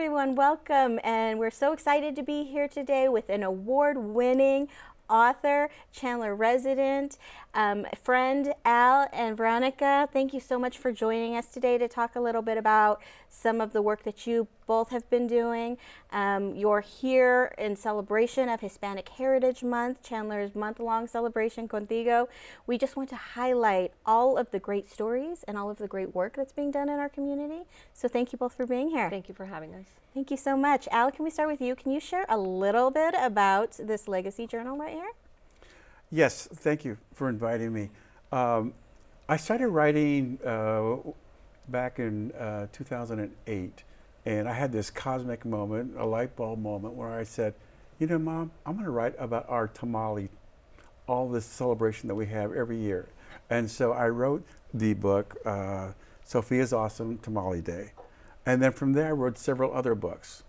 everyone, welcome. And we're so excited to be here today with an award-winning author, Chandler resident, friend Al and Veronica. Thank you so much for joining us today to talk a little bit about some of the work that you both have been doing. You're here in celebration of Hispanic Heritage Month, Chandler's month-long celebration, Contigo. We just want to highlight all of the great stories and all of the great work that's being done in our community. So thank you both for being here. Thank you for having us. Thank you so much. Al, can we start with you? Can you share a little bit about this legacy journal right here? Yes, thank you for inviting me. I started writing back in 2008, and I had this cosmic moment, a light bulb moment, where I said, you know, Mom, I'm going to write about our Tamale, all this celebration that we have every year. And so I wrote the book, Sofia's Awesome Tamale Day. And then from there, I wrote several other books.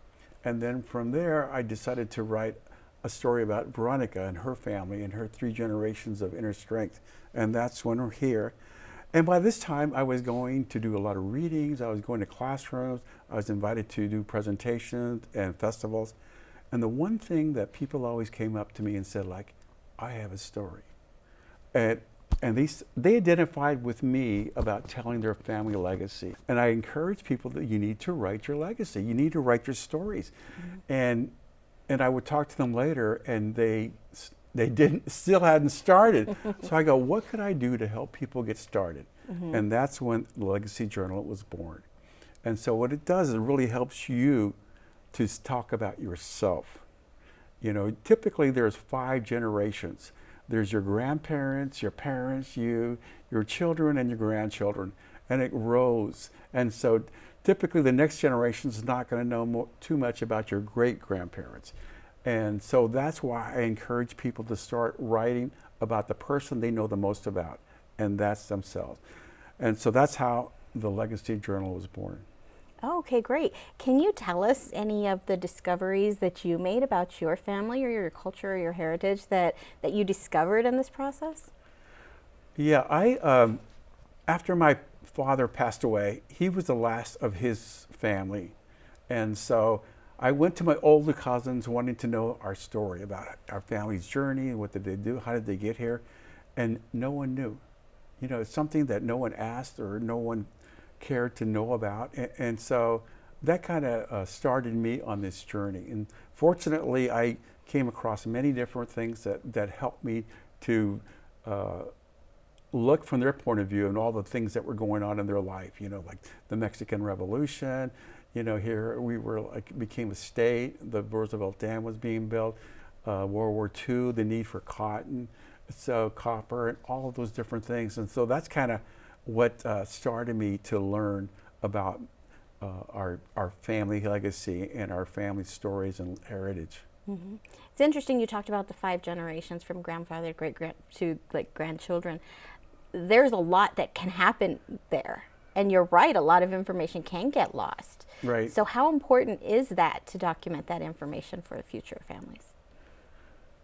And then from there, I decided to write a story about Veronica and her family and her 3 generations of inner strength. And that's when we're here. And by this time, I was going to do a lot of readings. I was going to classrooms. I was invited to do presentations and festivals. And the one thing that people always came up to me and said, like, I have a story. And they identified with me about telling their family legacy. And I encourage people that you need to write your legacy. You need to write your stories. Mm-hmm. And I would talk to them later, and they still hadn't started. So I go, what could I do to help people get started? Mm-hmm. And that's when the Legacy Journal was born. And so what it does is it really helps you to talk about yourself. You know, typically there's 5 generations. There's your grandparents, your parents, you, your children, and your grandchildren, and it grows. And so typically the next generation is not going to know too much about your great-grandparents. And so that's why I encourage people to start writing about the person they know the most about, and that's themselves. And so that's how the Legacy Journal was born. Oh, okay, great. Can you tell us any of the discoveries that you made about your family or your culture or your heritage that you discovered in this process? Yeah, after my father passed away, he was the last of his family. And so I went to my older cousins wanting to know our story about our family's journey, what did they do, how did they get here, and no one knew. You know, it's something that no one asked or no one cared to know about. And so that kind of started me on this journey. And fortunately, I came across many different things that helped me to look from their point of view and all the things that were going on in their life, you know, like the Mexican Revolution. You know, here we were became a state, the Roosevelt Dam was being built, World War II, the need for cotton, so copper, and all of those different things. And so that's kind of what started me to learn about our family legacy and our family stories and heritage. Mm-hmm. It's interesting you talked about the 5 generations from grandfather to like grandchildren. There's a lot that can happen there. And you're right, a lot of information can get lost. Right. So how important is that to document that information for the future of families?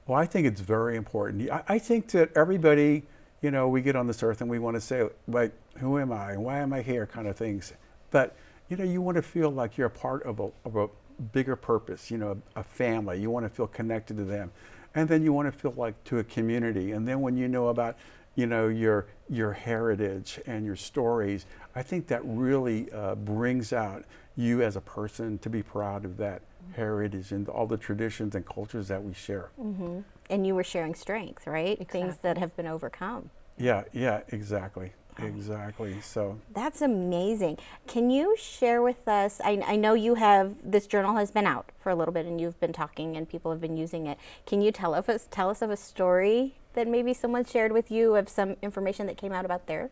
Well, I think it's very important. I think that everybody, you know, we get on this earth and we want to say, like, who am I and why am I here kind of things. But, you know, you want to feel like you're a part of a bigger purpose, you know, a family. You want to feel connected to them. And then you want to feel like to a community. And then when you know about, you know, your heritage and your stories, I think that really brings out you as a person to be proud of that heritage and all the traditions and cultures that we share. Mm-hmm. And you were sharing strength, right? Exactly. Things that have been overcome. Yeah, exactly. Exactly. So that's amazing. Can you share with us, I know you have, this journal has been out for a little bit and you've been talking and people have been using it. Can you tell us of a story that maybe someone shared with you of some information that came out about their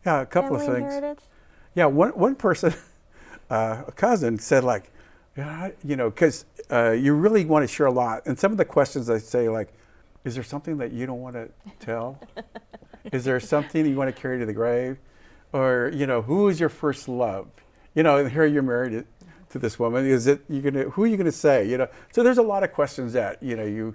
a couple of things. Heritage? Yeah, one person, a cousin said like, you know, because you really want to share a lot. And some of the questions I say like, is there something that you don't want to tell? Is there something you want to carry to the grave? Or, you know, who is your first love? You know, and here you're married to this woman. Who are you gonna say? You know, so there's a lot of questions that, you know,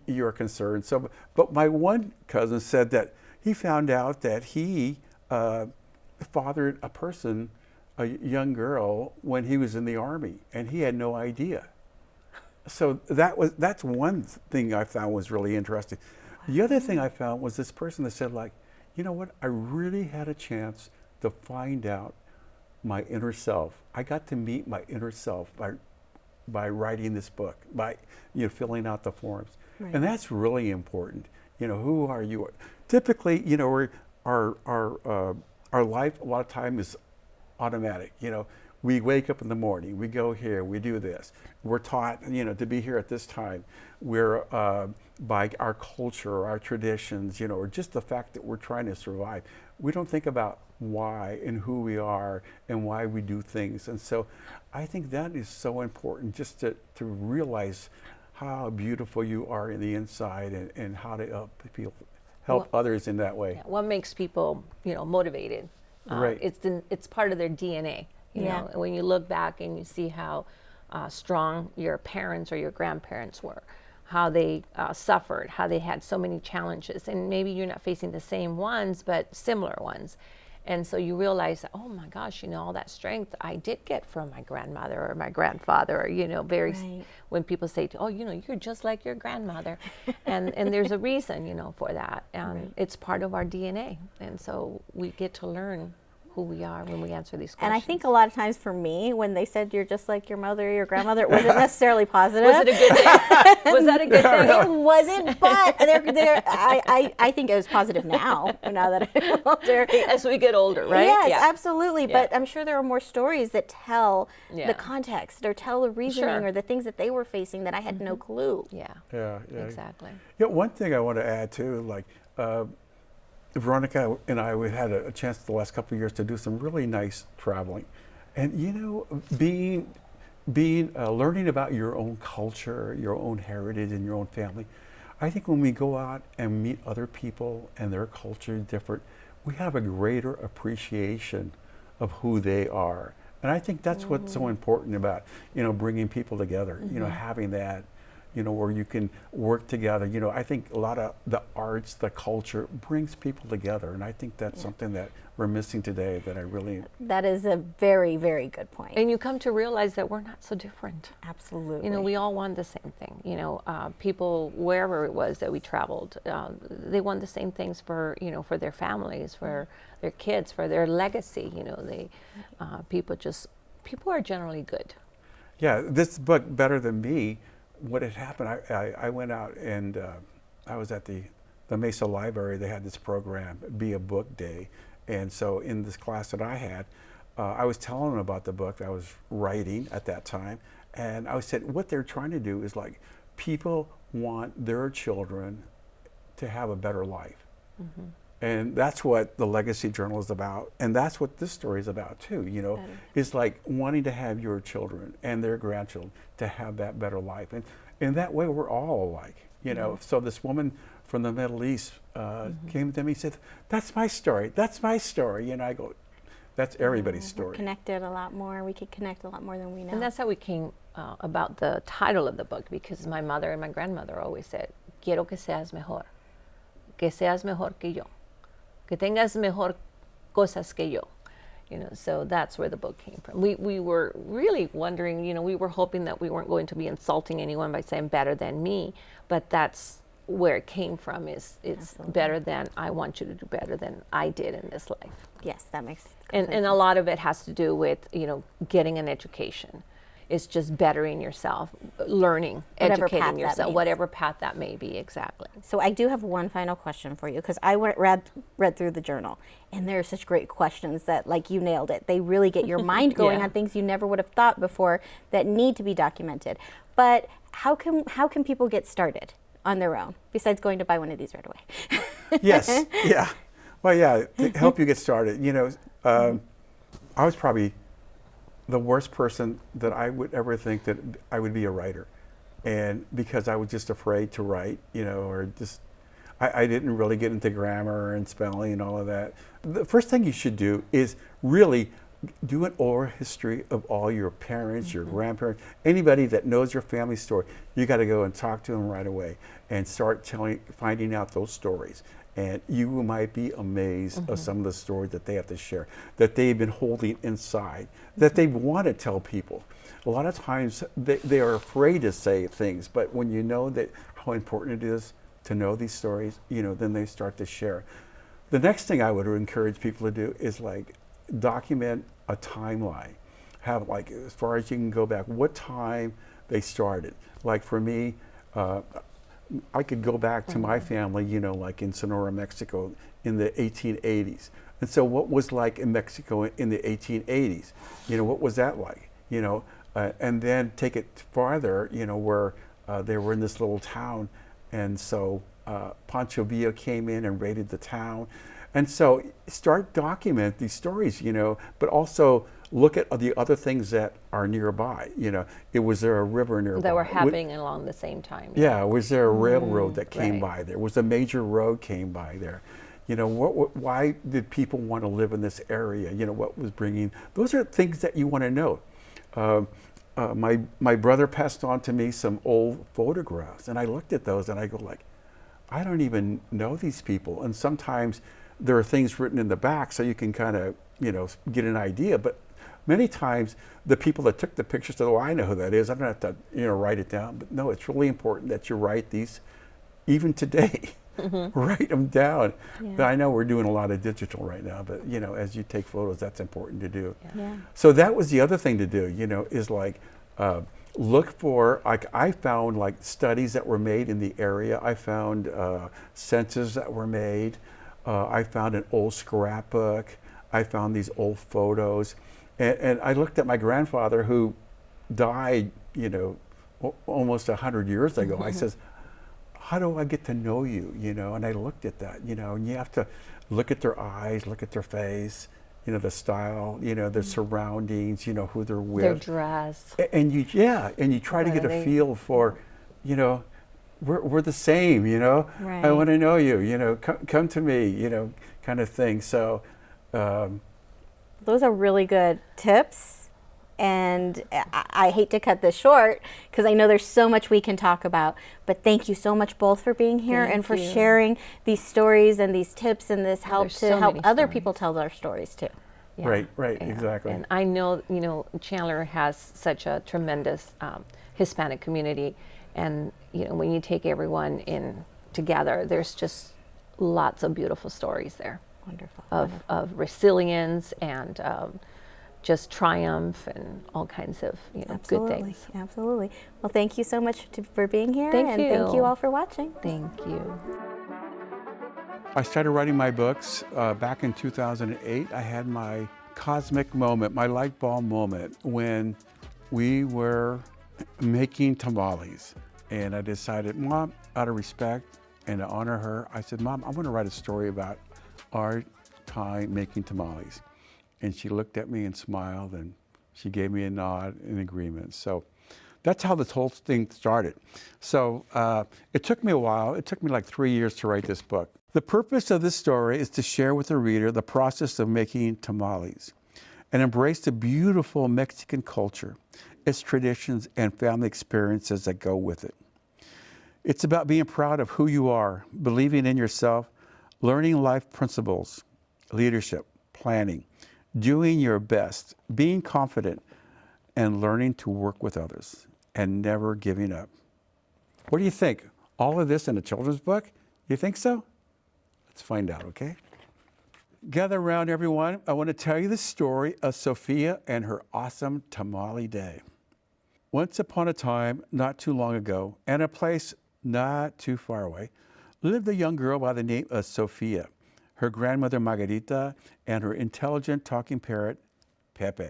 you're concerned. So, but my one cousin said that he found out that he fathered a person a young girl when he was in the Army, and he had no idea. So that's one thing I found was really interesting. The other thing I found was this person that said, like, you know what, I really had a chance to find out my inner self. I got to meet my inner self by writing this book, by filling out the forms. Right. And that's really important. Who are you? Typically, our life a lot of time is automatic. We wake up in the morning, we go here, we do this. We're taught, to be here at this time. We're by our culture, our traditions, or just the fact that we're trying to survive. We don't think about why and who we are and why we do things. And so I think that is so important, just to realize how beautiful you are in the inside, and how to help others in that way. Yeah, what makes people, motivated? Right. It's part of their DNA. You know, when you look back and you see how strong your parents or your grandparents were, how they suffered, how they had so many challenges, and maybe you're not facing the same ones, but similar ones. And so you realize, oh my gosh, all that strength I did get from my grandmother or my grandfather, or, Right. when people say, oh, you're just like your grandmother. and there's a reason, for that. And Right. it's part of our DNA. And so we get to learn who we are when we answer these questions. And I think a lot of times for me, when they said you're just like your mother or your grandmother, it wasn't necessarily positive. Was it a good thing? Was that a good thing? It wasn't, but I think it was positive now that I'm older. As we get older, right? Yes, Yeah. absolutely. Yeah. But I'm sure there are more stories that tell Yeah. the context or tell the reasoning Sure. or the things that they were facing that I had no clue. Yeah, Yeah. exactly. One thing I want to add too, like Veronica and I, we had a chance the last couple of years to do some really nice traveling, and learning about your own culture, your own heritage, and your own family. I think when we go out and meet other people and their culture is different, we have a greater appreciation of who they are, and I think that's what's so important about bringing people together. Having that. Where you can work together. I think a lot of the arts, the culture brings people together. And I think that's something that we're missing today that I really... That is a very, very good point. And you come to realize that we're not so different. Absolutely. We all want the same thing. People, wherever it was that we traveled, they want the same things for, for their families, for their kids, for their legacy. People are generally good. Yeah, this book, Better Than Me, what had happened, I went out and I was at the Mesa Library. They had this program, Be a Book Day. And so in this class that I had, I was telling them about the book I was writing at that time. And I said, what they're trying to do is, like, people want their children to have a better life. Mm-hmm. And that's what the Legacy Journal is about. And that's what this story is about too, It's like wanting to have your children and their grandchildren to have that better life. And in that way, we're all alike, So this woman from the Middle East came to me and said, that's my story. That's my story. And I go, that's everybody's story. We're connected a lot more. We could connect a lot more than we know. And that's how we came about the title of the book, because my mother and my grandmother always said, quiero que seas mejor que yo. Que tengas mejor cosas que yo. So that's where the book came from. We were really wondering, we were hoping that we weren't going to be insulting anyone by saying better than me, but that's where it came from, is it's Absolutely. better than, I want you to do better than I did in this life. Yes, that makes And a lot of it has to do with, getting an education. It's just bettering yourself, learning, Whatever path educating that yourself, means. whatever path that may be, exactly. So I do have one final question for you, because I read through the journal, and there are such great questions that, like, you nailed it. They really get your mind going Yeah. on things you never would have thought before that need to be documented. But how can people get started on their own, besides going to buy one of these right away? Yes, yeah. Well, yeah, to help you get started. I was probably the worst person that I would ever think that I would be a writer. And because I was just afraid to write, or just, I didn't really get into grammar and spelling and all of that. The first thing you should do is really do an oral history of all your parents, your grandparents, anybody that knows your family story. You got to go and talk to them right away and start finding out those stories. And you might be amazed of some of the stories that they have to share, that they've been holding inside, that they want to tell people. A lot of times they are afraid to say things, but when you know that how important it is to know these stories, then they start to share. The next thing I would encourage people to do is like document a timeline. Have like, as far as you can go back, what time they started. Like for me, I could go back to my family, like in Sonora, Mexico in the 1880s. And so what was like in Mexico in the 1880s? What was that like? And then take it farther, where they were in this little town. And so Pancho Villa came in and raided the town. And so start document these stories, but also look at the other things that are nearby. Was there a river nearby? That were happening along the same time. Yeah, was there a railroad that came right. by there? Was a major road came by there? Why did people want to live in this area? What was bringing? Those are things that you want to know. My brother passed on to me some old photographs, and I looked at those and I go like, I don't even know these people. And sometimes there are things written in the back so you can kind of, get an idea. But many times the people that took the pictures say, oh, I know who that is. I don't have to, write it down. But no, it's really important that you write these even today. Write them down. Yeah. I know we're doing a lot of digital right now, but as you take photos, that's important to do. Yeah. So that was the other thing to do, is like look for, like I found like studies that were made in the area. I found census that were made. I found an old scrapbook. I found these old photos. And I looked at my grandfather who died, almost 100 years ago. I says, how do I get to know you, And I looked at that, and you have to look at their eyes, look at their face, the style, their surroundings, who they're with. Their dress. And you try to get a feel for, we're the same, Right. I want to know you, come to me, kind of thing. So. Those are really good tips. And I hate to cut this short because I know there's so much we can talk about, but thank you so much both for being here and for sharing these stories and these tips and this help to help other people tell their stories too. Yeah. Right, exactly. And I know, Chandler has such a tremendous Hispanic community, and when you take everyone in together, there's just lots of beautiful stories there. Wonderful. Of resilience and just triumph and all kinds of good things. Absolutely. Well, thank you so much for being here. Thank you. Thank you all for watching. Thank you. I started writing my books back in 2008. I had my cosmic moment, my light bulb moment, when we were making tamales. And I decided, Mom, out of respect and to honor her, I said, Mom, I'm going to write a story about our time making tamales. And she looked at me and smiled, and she gave me a nod in agreement. So that's how this whole thing started. So it took me a while. It took me like 3 years to write this book. The purpose of this story is to share with the reader the process of making tamales and embrace the beautiful Mexican culture, its traditions, and family experiences that go with it. It's about being proud of who you are, believing in yourself, learning life principles, leadership, planning, doing your best, being confident, and learning to work with others, and never giving up. What do you think? All of this in a children's book? You think so? Let's find out, okay? Gather around, everyone. I want to tell you the story of Sofia and her awesome tamale day. Once upon a time, not too long ago, and a place not too far away, lived a young girl by the name of Sofia, her grandmother Margarita, and her intelligent talking parrot, Pepe.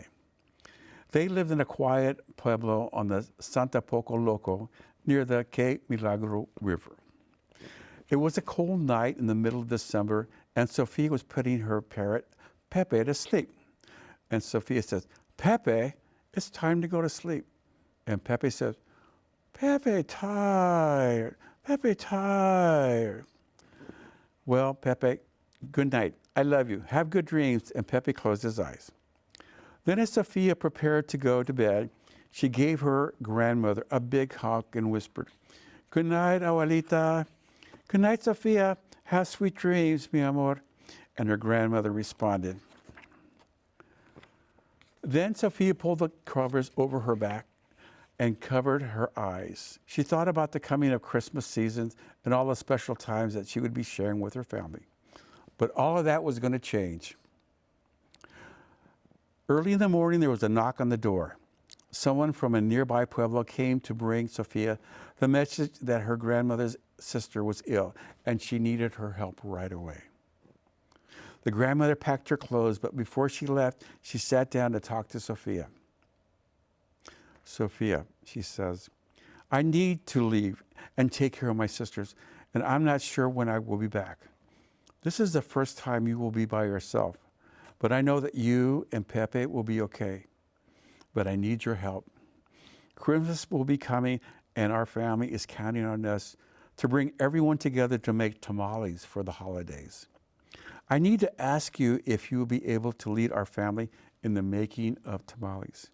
They lived in a quiet pueblo on the Santa Poco Loco near the Que Milagro River. It was a cold night in the middle of December, and Sofia was putting her parrot, Pepe, to sleep. And Sofia says, Pepe, it's time to go to sleep. And Pepe says, Pepe, tired. Pepe, tired. Well, Pepe, good night. I love you. Have good dreams. And Pepe closed his eyes. Then as Sofia prepared to go to bed, she gave her grandmother a big hug and whispered, Good night, Abuelita. Good night, Sofia. Have sweet dreams, mi amor. And her grandmother responded. Then Sofia pulled the covers over her back and covered her eyes. She thought about the coming of Christmas seasons and all the special times that she would be sharing with her family. But all of that was going to change. Early in the morning, there was a knock on the door. Someone from a nearby pueblo came to bring Sofia the message that her grandmother's sister was ill and she needed her help right away. The grandmother packed her clothes, but before she left, she sat down to talk to Sofia. Sofia, she says, I need to leave and take care of my sisters, and I'm not sure when I will be back. This is the first time you will be by yourself, but I know that you and Pepe will be okay. But I need your help. Christmas will be coming, and our family is counting on us to bring everyone together to make tamales for the holidays. I need to ask you if you will be able to lead our family in the making of tamales.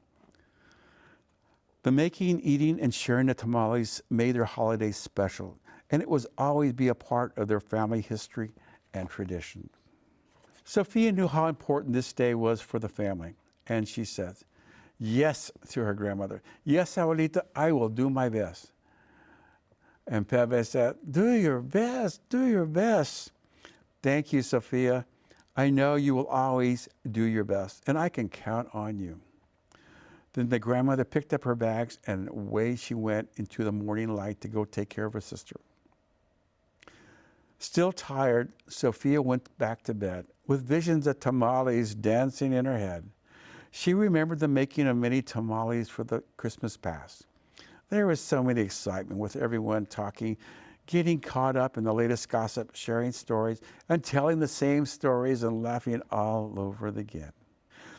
The making, eating, and sharing the tamales made their holidays special, and it was always be a part of their family history and tradition. Sofia knew how important this day was for the family, and she said, yes, to her grandmother. Yes, abuelita, I will do my best. And Pepe said, do your best, do your best. Thank you, Sofia. I know you will always do your best, and I can count on you. Then the grandmother picked up her bags, and away she went into the morning light to go take care of her sister. Still tired, Sofia went back to bed with visions of tamales dancing in her head. She remembered the making of many tamales for the Christmas past. There was so much excitement with everyone talking, getting caught up in the latest gossip, sharing stories, and telling the same stories and laughing all over again.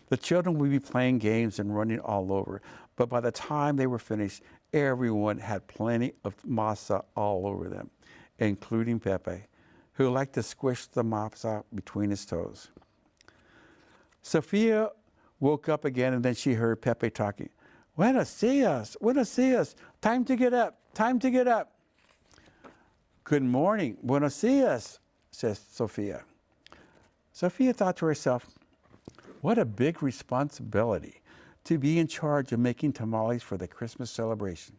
The children would be playing games and running all over, but by the time they were finished, everyone had plenty of masa all over them, including Pepe, who liked to squish the masa between his toes. Sofia woke up again, and then she heard Pepe talking. Buenos dias, time to get up, time to get up. Good morning, buenos dias, says Sofia. Sofia thought to herself, what a big responsibility to be in charge of making tamales for the Christmas celebration.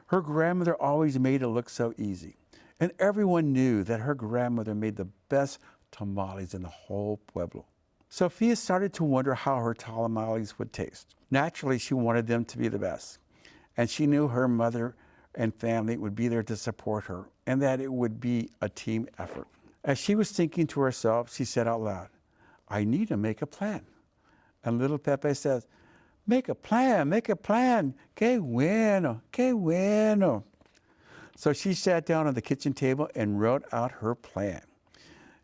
Her grandmother always made it look so easy, and everyone knew that her grandmother made the best tamales in the whole pueblo. Sofia started to wonder how her tamales would taste. Naturally, she wanted them to be the best, and she knew her mother and family would be there to support her, and that it would be a team effort. As she was thinking to herself, she said out loud, I need to make a plan. And little Pepe says, make a plan, que bueno, que bueno. So she sat down on the kitchen table and wrote out her plan.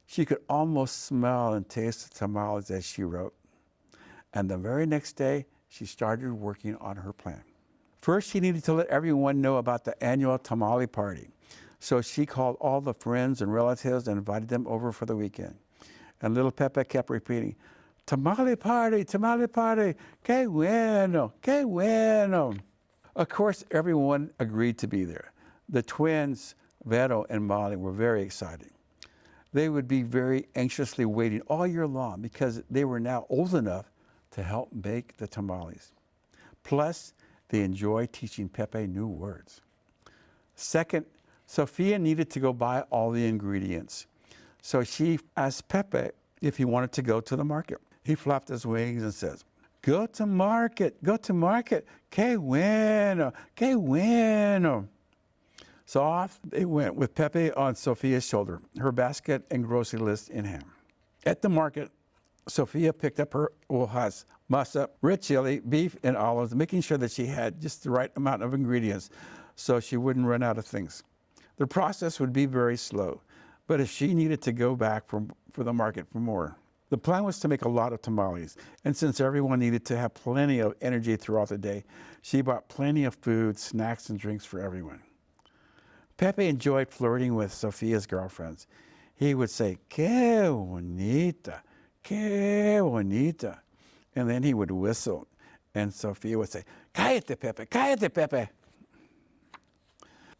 She could almost smell and taste the tamales as she wrote. And the very next day, she started working on her plan. First, she needed to let everyone know about the annual tamale party. So she called all the friends and relatives and invited them over for the weekend. And little Pepe kept repeating, tamale party, que bueno, que bueno. Of course, everyone agreed to be there. The twins, Vero and Molly, were very excited. They would be very anxiously waiting all year long because they were now old enough to help make the tamales. Plus, they enjoyed teaching Pepe new words. Second, Sofia needed to go buy all the ingredients. So she asked Pepe if he wanted to go to the market. He flapped his wings and says, go to market, que bueno, que bueno. So off they went with Pepe on Sofia's shoulder, her basket and grocery list in hand. At the market, Sofia picked up her hojas, masa, red chili, beef, and olives, making sure that she had just the right amount of ingredients so she wouldn't run out of things. The process would be very slow, but if she needed to go back for the market for more. The plan was to make a lot of tamales, and since everyone needed to have plenty of energy throughout the day, she bought plenty of food, snacks, and drinks for everyone. Pepe enjoyed flirting with Sofia's girlfriends. He would say, que bonita, que bonita. And then he would whistle, and Sofia would say, cállate, Pepe.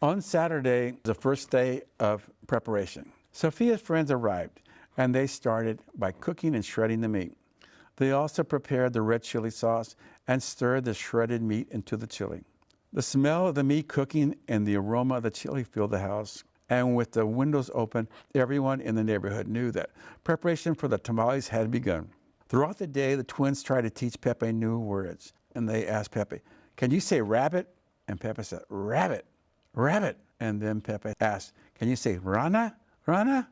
On Saturday, the first day of preparation, Sofia's friends arrived, and they started by cooking and shredding the meat. They also prepared the red chili sauce and stirred the shredded meat into the chili. The smell of the meat cooking and the aroma of the chili filled the house. And with the windows open, everyone in the neighborhood knew that preparation for the tamales had begun. Throughout the day, the twins tried to teach Pepe new words. And they asked Pepe, "Can you say rabbit?" And Pepe said, "Rabbit, rabbit." And then Pepe asked, "Can you say rana, rana?"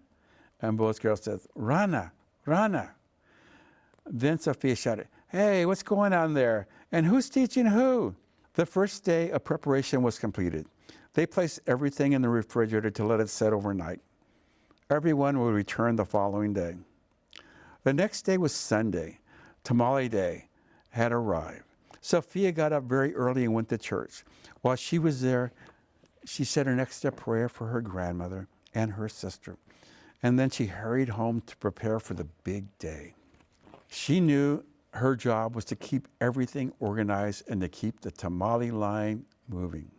And both girls said, "Rana, rana." Then Sofia shouted, "Hey, what's going on there? And who's teaching who?" The first day of preparation was completed. They placed everything in the refrigerator to let it set overnight. Everyone would return the following day. The next day was Sunday. Tamale Day had arrived. Sofia got up very early and went to church. While she was there, she said her next step prayer for her grandmother and her sister. And then she hurried home to prepare for the big day. She knew her job was to keep everything organized and to keep the tamale line moving.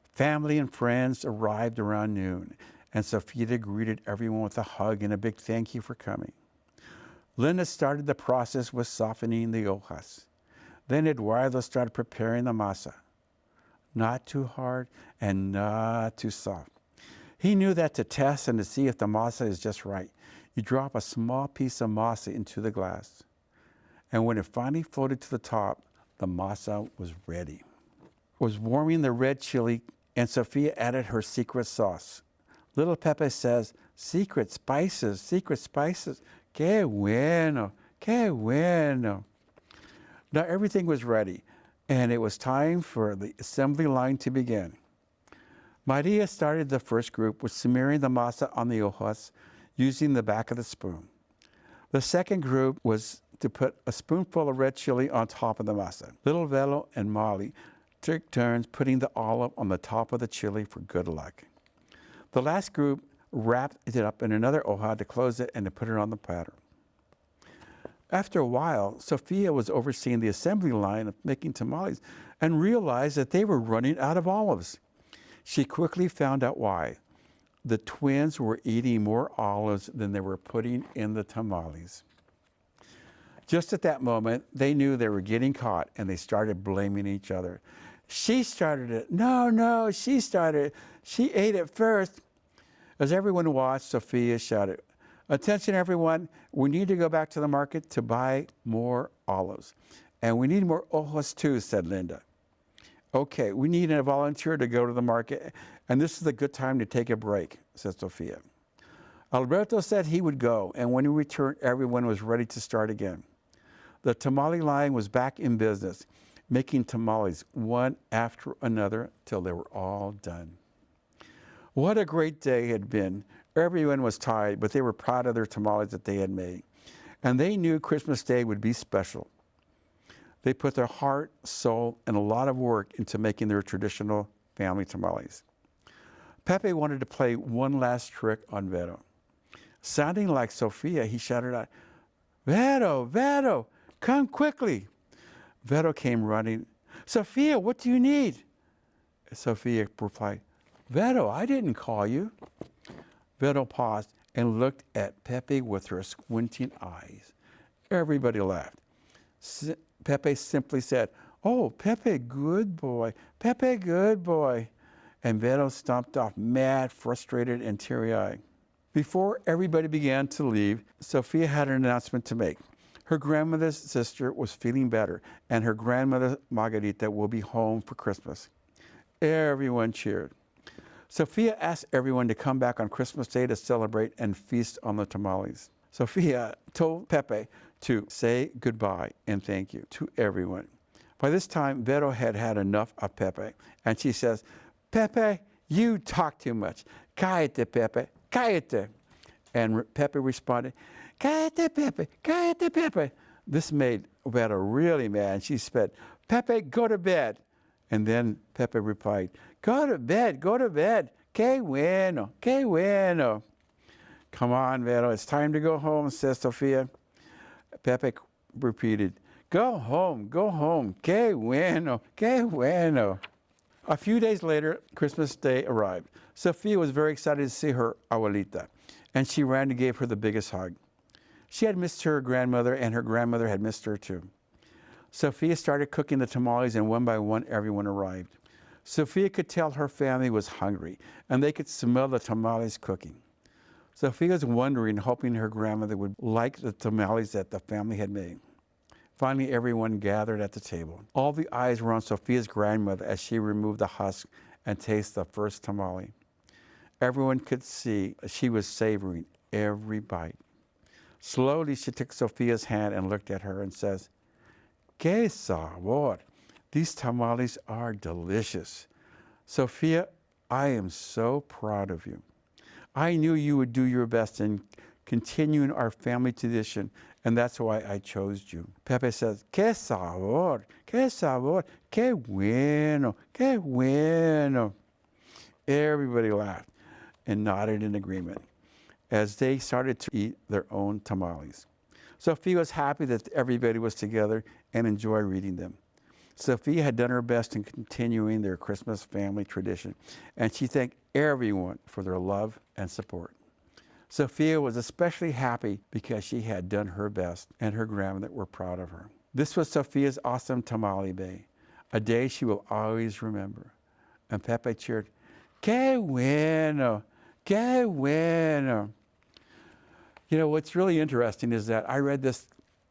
Family and friends arrived around noon, and Sofia greeted everyone with a hug and a big thank you for coming. Linda started the process with softening the hojas. Then Eduardo started preparing the masa. Not too hard and not too soft. He knew that to test and to see if the masa is just right, you drop a small piece of masa into the glass. And when it finally floated to the top, the masa was ready. Was warming the red chili, and Sofia added her secret sauce. Little Pepe says, secret spices, secret spices. Que bueno, que bueno. Now everything was ready, and it was time for the assembly line to begin. Maria started the first group with smearing the masa on the hojas using the back of the spoon. The second group was to put a spoonful of red chili on top of the masa. Little Velo and Molly took turns putting the olive on the top of the chili for good luck. The last group wrapped it up in another hoja to close it and to put it on the platter. After a while, Sofia was overseeing the assembly line of making tamales and realized that they were running out of olives. She quickly found out why. The twins were eating more olives than they were putting in the tamales. Just at that moment, they knew they were getting caught and they started blaming each other. She started it. No, she started it. She ate it first. As everyone watched, Sofia shouted, "Attention everyone, we need to go back to the market to buy more olives. And we need more hojas too," said Linda. "Okay, we need a volunteer to go to the market, and this is a good time to take a break," said Sofia. Alberto said he would go, and when he returned, everyone was ready to start again. The tamale line was back in business, making tamales one after another till they were all done. What a great day it had been. Everyone was tired, but they were proud of their tamales that they had made. And they knew Christmas Day would be special. They put their heart, soul, and a lot of work into making their traditional family tamales. Pepe wanted to play one last trick on Vero. Sounding like Sofia, he shouted out, "Vero, Vero, come quickly." Vero came running. "Sofia, what do you need?" Sofia replied, "Vero, I didn't call you." Vero paused and looked at Pepe with her squinting eyes. Everybody laughed. Pepe simply said, "Oh, Pepe, good boy. Pepe, good boy." And Vero stomped off, mad, frustrated, and teary-eyed. Before everybody began to leave, Sofia had an announcement to make. Her grandmother's sister was feeling better, and her grandmother, Margarita, will be home for Christmas. Everyone cheered. Sofia asked everyone to come back on Christmas Day to celebrate and feast on the tamales. Sofia told Pepe to say goodbye and thank you to everyone. By this time, Vero had had enough of Pepe, and she says, "Pepe, you talk too much. Cállate, Pepe, cállate." And Pepe responded, "Cállate, Pepe, cállate, Pepe." This made Vero really mad. She said, "Pepe, go to bed." And then Pepe replied, go to bed, que bueno, que bueno." "Come on, Vero, it's time to go home," says Sofia. Pepe repeated, go home, que bueno, que bueno." A few days later, Christmas Day arrived. Sofia was very excited to see her abuelita. and she ran and gave her the biggest hug. She had missed her grandmother, and her grandmother had missed her too. Sofia started cooking the tamales, and one by one, everyone arrived. Sofia could tell her family was hungry, and they could smell the tamales cooking. Sofia was wondering, hoping her grandmother would like the tamales that the family had made. Finally, everyone gathered at the table. All the eyes were on Sofia's grandmother as she removed the husk and tasted the first tamale. Everyone could see she was savoring every bite. Slowly, she took Sofia's hand and looked at her and says, "Que sabor! These tamales are delicious. Sofia, I am so proud of you. I knew you would do your best in continuing our family tradition, and that's why I chose you." Pepe says, "Que sabor, que sabor, que bueno, que bueno." Everybody laughed and nodded in agreement as they started to eat their own tamales. Sofia was happy that everybody was together and enjoyed reading them. Sofia had done her best in continuing their Christmas family tradition, and she thanked everyone for their love and support. Sofia was especially happy because she had done her best, and her grandmother were proud of her. This was Sofia's awesome tamale day, a day she will always remember. And Pepe cheered, "Que bueno, que bueno." You know, what's really interesting is that I read this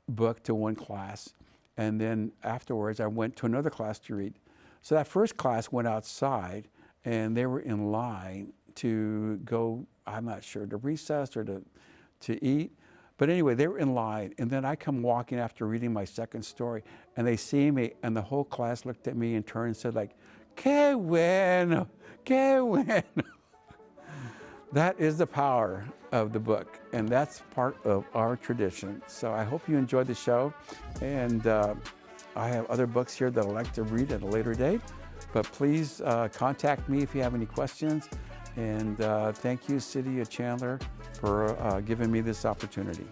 book to one class, and then afterwards I went to another class to read. So that first class went outside, and they were in line to go, I'm not sure, to recess or to eat. But anyway, they were in line, and then I come walking after reading my second story, and they see me, and the whole class looked at me and turned and said like, "Que bueno, que bueno." That is the power of the book, and that's part of our tradition. So I hope you enjoyed the show, and I have other books here that I'd like to read at a later date, but please contact me if you have any questions, and thank you, City of Chandler, for giving me this opportunity.